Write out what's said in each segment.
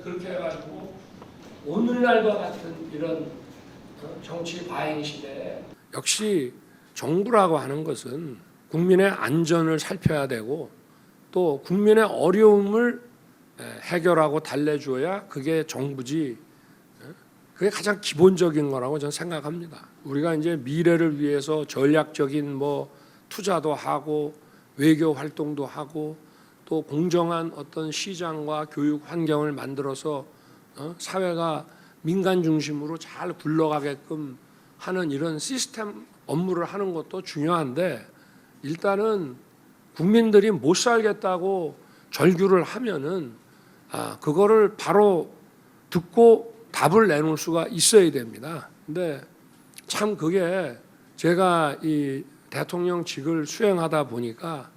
그렇게 해가지고 오늘날과 같은 이런 정치 과잉 시대에 역시 정부라고 하는 것은 국민의 안전을 살펴야 되고 또 국민의 어려움을 해결하고 달래줘야 그게 정부지. 그게 가장 기본적인 거라고 저는 생각합니다. 우리가 이제 미래를 위해서 전략적인 투자도 하고 외교 활동도 하고 또 공정한 어떤 시장과 교육 환경을 만들어서 사회가 민간 중심으로 잘 굴러가게끔 하는 이런 시스템 업무를 하는 것도 중요한데 일단은 국민들이 못 살겠다고 절규를 하면은 그거를 바로 듣고 답을 내놓을 수가 있어야 됩니다. 근데 참 그게 제가 이 대통령직을 수행하다 보니까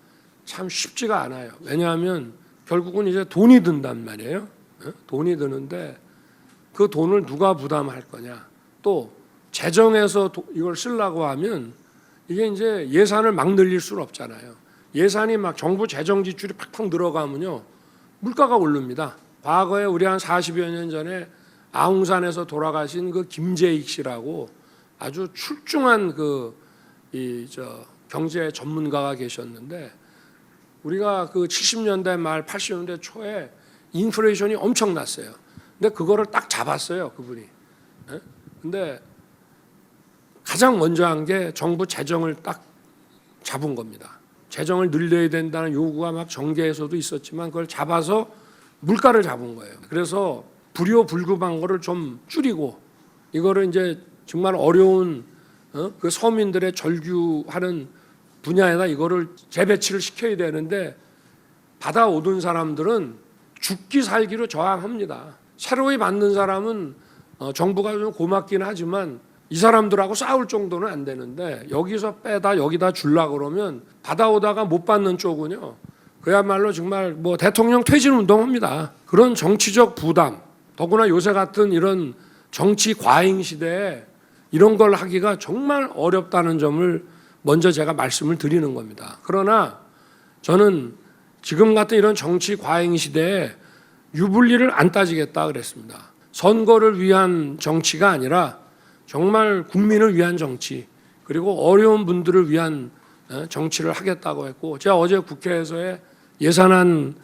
참 쉽지가 않아요. 왜냐하면 결국은 이제 돈이 든단 말이에요. 돈이 드는데 그 돈을 누가 부담할 거냐. 또 재정에서 이걸 쓰려고 하면 이게 이제 예산을 막 늘릴 수는 없잖아요. 예산이 막 정부 재정 지출이 팍팍 늘어가면요. 물가가 오릅니다. 과거에 우리 한 40여 년 전에 아웅산에서 돌아가신 그 김재익 씨라고 아주 출중한 경제 전문가가 계셨는데 우리가 그 70년대 말 80년대 초에 인플레이션이 엄청났어요. 근데 그거를 딱 잡았어요, 그분이. 근데 가장 먼저 한 게 정부 재정을 딱 잡은 겁니다. 재정을 늘려야 된다는 요구가 막 정계에서도 있었지만 그걸 잡아서 물가를 잡은 거예요. 그래서 불효불급한 거를 좀 줄이고 이거를 이제 정말 어려운 그 서민들의 절규하는 분야에다 이거를 재배치를 시켜야 되는데 받아오던 사람들은 죽기 살기로 저항합니다. 새로이 받는 사람은 정부가 좀 고맙긴 하지만 이 사람들하고 싸울 정도는 안 되는데 여기서 빼다 여기다 주려고 그러면 받아오다가 못 받는 쪽은요. 그야말로 정말 대통령 퇴진 운동합니다. 그런 정치적 부담 더구나 요새 같은 이런 정치 과잉 시대에 이런 걸 하기가 정말 어렵다는 점을 먼저 제가 말씀을 드리는 겁니다. 그러나 저는 지금 같은 이런 정치 과잉 시대에 유불리를 안 따지겠다 그랬습니다. 선거를 위한 정치가 아니라 정말 국민을 위한 정치 그리고 어려운 분들을 위한 정치를 하겠다고 했고 제가 어제 국회에서의 예산안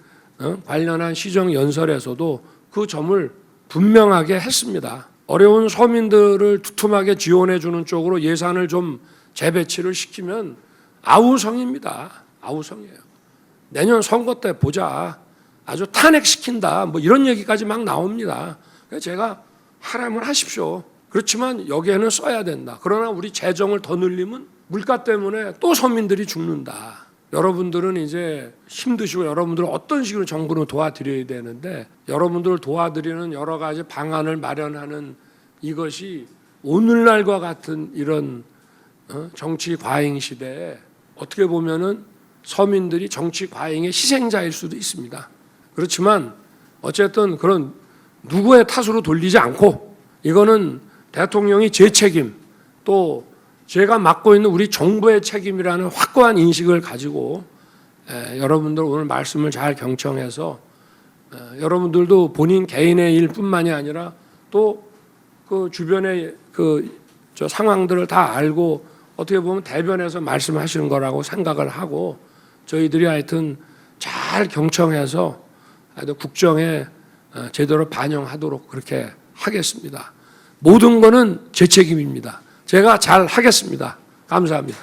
관련한 시정연설에서도 그 점을 분명하게 했습니다. 어려운 서민들을 두툼하게 지원해 주는 쪽으로 예산을 좀 재배치를 시키면 아우성입니다. 아우성이에요. 내년 선거 때 보자. 아주 탄핵시킨다. 이런 얘기까지 막 나옵니다. 그래서 제가 하라면 하십시오. 그렇지만 여기에는 써야 된다. 그러나 우리 재정을 더 늘리면 물가 때문에 또 서민들이 죽는다. 여러분들은 이제 힘드시고 여러분들은 어떤 식으로 정부는 도와드려야 되는데 여러분들을 도와드리는 여러 가지 방안을 마련하는 이것이 오늘날과 같은 이런 정치 과잉 시대에 어떻게 보면은 서민들이 정치 과잉의 희생자일 수도 있습니다. 그렇지만 어쨌든 그런 누구의 탓으로 돌리지 않고 이거는 대통령이 제 책임 또 제가 맡고 있는 우리 정부의 책임이라는 확고한 인식을 가지고 여러분들 오늘 말씀을 잘 경청해서 여러분들도 본인 개인의 일뿐만이 아니라 또 그 주변의 상황들을 다 알고 어떻게 보면 대변해서 말씀하시는 거라고 생각을 하고 저희들이 하여튼 잘 경청해서 국정에 제대로 반영하도록 그렇게 하겠습니다. 모든 거는 제 책임입니다. 제가 잘 하겠습니다. 감사합니다.